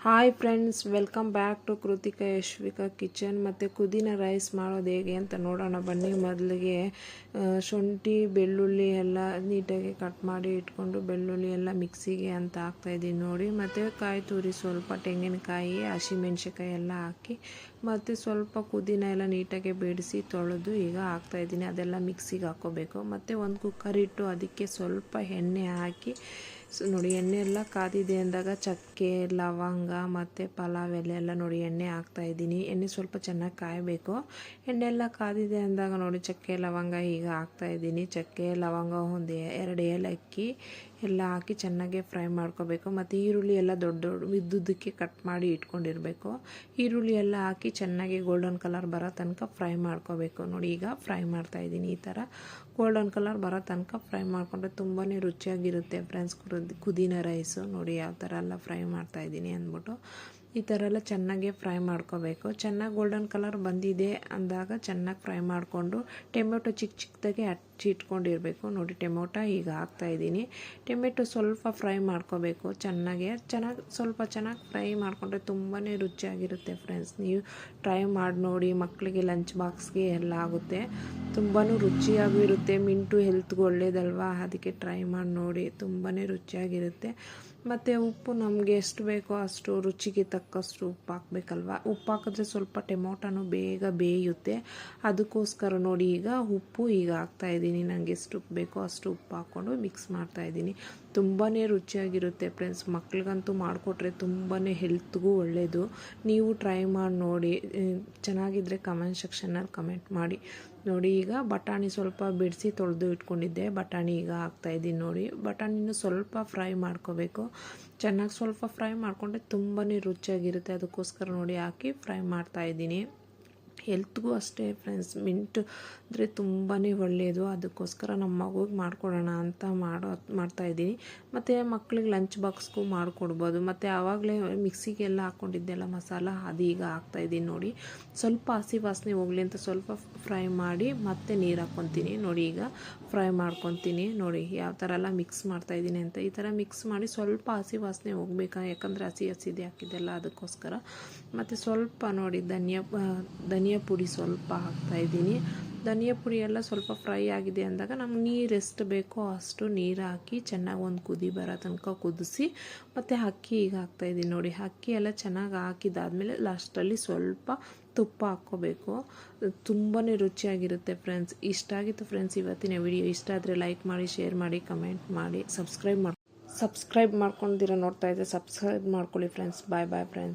Hi friends, welcome back to Krithika Yashvika kitchen. ಮತ್ತು ಪುದೀನ rice ಮಾಡೋದು ಹೇಗೆ ಅಂತ ನೋಡೋಣ ಬನ್ನಿ. ಮೊದಲಿಗೆ ಶುಂಠಿ ಬೆಳ್ಳುಳ್ಳಿ ಎಲ್ಲ ನೀಟಾಗಿ ಕಟ್ ಮಾಡಿ ಇಟ್ಕೊಂಡು ಬೆಳ್ಳುಳ್ಳಿ ಎಲ್ಲ ಮಿಕ್ಸಿಗೆ ಅಂತ ಹಾಕ್ತಾಯಿದ್ದೀನಿ ನೋಡಿ. ಮತ್ತು ಕಾಯಿ ತುರಿ, ಸ್ವಲ್ಪ ತೆಂಗಿನಕಾಯಿ, ಹಸಿಮೆಣ್ಸಿಕಾಯಿ ಎಲ್ಲ ಹಾಕಿ ಮತ್ತು ಸ್ವಲ್ಪ ಪುದೀನ ಎಲ್ಲ ನೀಟಾಗಿ ಬೇಡಿಸಿ ತೊಳೆದು ಈಗ ಹಾಕ್ತಾಯಿದ್ದೀನಿ. ಅದೆಲ್ಲ ಮಿಕ್ಸಿಗೆ ಹಾಕ್ಕೋಬೇಕು. ಮತ್ತು ಒಂದು ಕುಕ್ಕರ್ ಇಟ್ಟು ಅದಕ್ಕೆ ಸ್ವಲ್ಪ ಎಣ್ಣೆ ಹಾಕಿ ನೋಡಿ, ಎಣ್ಣೆ ಎಲ್ಲ ಕಾದಿದೆ ಅಂದಾಗ ಚಕ್ಕೆ, ಲವಂಗ ಮತ್ತು ಪಲಾವ್ ಎಲೆ ಎಲ್ಲ ನೋಡಿ ಎಣ್ಣೆ ಹಾಕ್ತಾಯಿದ್ದೀನಿ. ಎಣ್ಣೆ ಸ್ವಲ್ಪ ಚೆನ್ನಾಗಿ ಕಾಯಬೇಕು. ಎಣ್ಣೆ ಎಲ್ಲ ಕಾದಿದೆ ಅಂದಾಗ ನೋಡಿ ಚಕ್ಕೆ ಲವಂಗ ಈಗ ಹಾಕ್ತಾಯಿದ್ದೀನಿ. ಚಕ್ಕೆ ಲವಂಗ ಒಂದು 2 ಏಲಕ್ಕಿ ಎಲ್ಲ ಹಾಕಿ ಚೆನ್ನಾಗಿ ಫ್ರೈ ಮಾಡ್ಕೋಬೇಕು. ಮತ್ತು ಈರುಳ್ಳಿ ಎಲ್ಲ ದೊಡ್ಡ ದೊಡ್ಡ ಉದ್ದುದ್ದಕ್ಕೆ ಕಟ್ ಮಾಡಿ ಇಟ್ಕೊಂಡಿರಬೇಕು. ಈರುಳ್ಳಿ ಎಲ್ಲ ಹಾಕಿ ಚೆನ್ನಾಗಿ ಗೋಲ್ಡನ್ ಕಲರ್ ಬರೋ ತನಕ ಫ್ರೈ ಮಾಡ್ಕೋಬೇಕು. ನೋಡಿ ಈಗ ಫ್ರೈ ಮಾಡ್ತಾಯಿದ್ದೀನಿ. ಈ ಥರ ಗೋಲ್ಡನ್ ಕಲರ್ ಬರೋ ತನಕ ಫ್ರೈ ಮಾಡಿಕೊಂಡ್ರೆ ತುಂಬಾ ರುಚಿಯಾಗಿರುತ್ತೆ ಫ್ರೆಂಡ್ಸ್ ಪುದೀನ ರೈಸು. ನೋಡಿ ಯಾವ ಥರ ಎಲ್ಲ ಫ್ರೈ ಮಾಡ್ತಾಯಿದ್ದೀನಿ ಅಂದ್ಬಿಟ್ಟು ಈ ಥರ ಎಲ್ಲ ಚೆನ್ನಾಗಿ ಫ್ರೈ ಮಾಡ್ಕೋಬೇಕು. ಚೆನ್ನಾಗಿ ಗೋಲ್ಡನ್ ಕಲರ್ ಬಂದಿದೆ ಅಂದಾಗ ಚೆನ್ನಾಗಿ ಫ್ರೈ ಮಾಡಿಕೊಂಡು ಟೊಮೆಟೊ ಚಿಕ್ಕದಾಗಿ ಹಚ್ಚಿ ಇಟ್ಕೊಂಡಿರಬೇಕು. ನೋಡಿ ಟೊಮೆಟೊ ಈಗ ಹಾಕ್ತಾಯಿದ್ದೀನಿ. ಟೊಮೆಟೊ ಸ್ವಲ್ಪ ಫ್ರೈ ಮಾಡ್ಕೋಬೇಕು. ಚೆನ್ನಾಗಿ ಚೆನ್ನಾಗಿ ಫ್ರೈ ಮಾಡಿಕೊಂಡ್ರೆ ತುಂಬಾ ರುಚಿಯಾಗಿರುತ್ತೆ ಫ್ರೆಂಡ್ಸ್. ನೀವು ಟ್ರೈ ಮಾಡಿ ನೋಡಿ. ಮಕ್ಕಳಿಗೆ ಲಂಚ್ ಬಾಕ್ಸ್ಗೆ ಎಲ್ಲ ಆಗುತ್ತೆ. ತುಂಬಾ ರುಚಿಯಾಗೂ ಇರುತ್ತೆ. ಮಿಂಟು ಹೆಲ್ತ್ಗೆ ಒಳ್ಳೇದಲ್ವಾ, ಅದಕ್ಕೆ ಟ್ರೈ ಮಾಡಿ ನೋಡಿ. ತುಂಬಾ ರುಚಿಯಾಗಿರುತ್ತೆ. ಮತ್ತು ಉಪ್ಪು ನಮಗೆ ಎಷ್ಟು ಬೇಕೋ ಅಷ್ಟು ರುಚಿಗೆ ತಕ್ಕಷ್ಟು ಉಪ್ಪು ಹಾಕಬೇಕಲ್ವ. ಉಪ್ಪು ಹಾಕಿದ್ರೆ ಸ್ವಲ್ಪ ಟೊಮೊಟೊನೂ ಬೇಗ ಬೇಯುತ್ತೆ. ಅದಕ್ಕೋಸ್ಕರ ನೋಡಿ ಈಗ ಉಪ್ಪು ಈಗ ಹಾಕ್ತಾಯಿದ್ದೀನಿ. ನನಗೆ ಎಷ್ಟು ಉಪ್ಪು ಬೇಕೋ ಅಷ್ಟು ಉಪ್ಪು ಹಾಕ್ಕೊಂಡು ಮಿಕ್ಸ್ ಮಾಡ್ತಾಯಿದ್ದೀನಿ. ತುಂಬಾ ರುಚಿಯಾಗಿರುತ್ತೆ ಫ್ರೆಂಡ್ಸ್. ಮಕ್ಳಿಗಂತೂ ಮಾಡಿಕೊಟ್ರೆ ತುಂಬಾ ಹೆಲ್ತ್ಗೂ ಒಳ್ಳೆಯದು. ನೀವು ಟ್ರೈ ಮಾಡಿ ನೋಡಿ. ಚೆನ್ನಾಗಿದ್ದರೆ ಕಮೆಂಟ್ ಸೆಕ್ಷನ್ನಲ್ಲಿ ಕಮೆಂಟ್ ಮಾಡಿ. ನೋಡಿ ಈಗ ಬಟಾಣಿ ಸ್ವಲ್ಪ ಬಿಡಿಸಿ ತೊಳೆದು ಇಟ್ಕೊಂಡಿದ್ದೆ. ಬಟಾಣಿ ಈಗ ಹಾಕ್ತಾಯಿದ್ದೀನಿ. ನೋಡಿ ಬಟಾಣಿನೂ ಸ್ವಲ್ಪ ಫ್ರೈ ಮಾಡ್ಕೋಬೇಕು. ಚೆನ್ನಾಗಿ ಸ್ವಲ್ಪ ಫ್ರೈ ಮಾಡಿಕೊಂಡ್ರೆ ತುಂಬಾ ರುಚಿಯಾಗಿರುತ್ತೆ. ಅದಕ್ಕೋಸ್ಕರ ನೋಡಿ ಹಾಕಿ ಫ್ರೈ ಮಾಡ್ತಾಯಿದ್ದೀನಿ. ಹೆಲ್ತ್ಗೂ ಅಷ್ಟೇ ಫ್ರೆಂಡ್ಸ್, ಮಿಂಟು ಅಂದರೆ ತುಂಬಾ ಒಳ್ಳೆಯದು. ಅದಕ್ಕೋಸ್ಕರ ನಮ್ಮ ಮಗುಗೆ ಮಾಡಿಕೊಡೋಣ ಅಂತ ಮಾಡ್ತಾಯಿದ್ದೀನಿ. ಮತ್ತು ಮಕ್ಳಿಗೆ ಲಂಚ್ ಬಾಕ್ಸ್ಗೂ ಮಾಡಿಕೊಡ್ಬೋದು. ಮತ್ತು ಆವಾಗಲೇ ಮಿಕ್ಸಿಗೆಲ್ಲ ಹಾಕ್ಕೊಂಡಿದ್ದೆಲ್ಲ ಮಸಾಲ ಅದು ಈಗ ಹಾಕ್ತಾಯಿದ್ದೀನಿ. ನೋಡಿ ಸ್ವಲ್ಪ ಹಸಿ ವಾಸನೆ ಹೋಗಲಿ ಅಂತ ಸ್ವಲ್ಪ ಫ್ರೈ ಮಾಡಿ ಮತ್ತೆ ನೀರು ಹಾಕ್ಕೊತೀನಿ. ನೋಡಿ ಈಗ ಫ್ರೈ ಮಾಡ್ಕೊತೀನಿ. ನೋಡಿ ಯಾವ ಥರ ಎಲ್ಲ ಮಿಕ್ಸ್ ಮಾಡ್ತಾಯಿದ್ದೀನಿ ಅಂತ. ಈ ಥರ ಮಿಕ್ಸ್ ಮಾಡಿ ಸ್ವಲ್ಪ ಹಸಿ ವಾಸನೆ ಹೋಗ್ಬೇಕಾ, ಯಾಕಂದರೆ ಹಸಿದೆ ಹಾಕಿದ್ದೆಲ್ಲ ಅದಕ್ಕೋಸ್ಕರ. ಮತ್ತು ಸ್ವಲ್ಪ ನೋಡಿ ಧನಿಯಾ ಪುಡಿ ಸ್ವಲ್ಪ ಹಾಕ್ತಾಯಿದ್ದೀನಿ. ಧನಿಯಾ ಪುಡಿ ಎಲ್ಲ ಸ್ವಲ್ಪ ಫ್ರೈ ಆಗಿದೆ ಅಂದಾಗ ನಮ್ಗೆ ನೀರು ಎಷ್ಟು ಬೇಕೋ ಅಷ್ಟು ನೀರು ಹಾಕಿ ಚೆನ್ನಾಗಿ ಒಂದು ಕುದಿ ಬರೋ ತನಕ ಕುದಿಸಿ ಮತ್ತು ಅಕ್ಕಿ ಈಗ ಹಾಕ್ತಾಯಿದ್ದೀನಿ. ನೋಡಿ ಅಕ್ಕಿ ಎಲ್ಲ ಚೆನ್ನಾಗಿ ಹಾಕಿದಾದ್ಮೇಲೆ ಲಾಸ್ಟಲ್ಲಿ ಸ್ವಲ್ಪ ತುಪ್ಪ ಹಾಕ್ಕೋಬೇಕು. ತುಂಬಾ ರುಚಿಯಾಗಿರುತ್ತೆ ಫ್ರೆಂಡ್ಸ್. ಇಷ್ಟ ಆಗಿತ್ತು ಫ್ರೆಂಡ್ಸ್ ಇವತ್ತಿನ ವಿಡಿಯೋ. ಇಷ್ಟ ಆದರೆ ಲೈಕ್ ಮಾಡಿ, ಶೇರ್ ಮಾಡಿ, ಕಮೆಂಟ್ ಮಾಡಿ, ಸಬ್ಸ್ಕ್ರೈಬ್ ಮಾಡ್ಕೊಂಡಿರೋ ನೋಡ್ತಾ ಇದ್ದರೆ ಸಬ್ಸ್ಕ್ರೈಬ್ ಮಾಡ್ಕೊಳ್ಳಿ ಫ್ರೆಂಡ್ಸ್. Bye friends.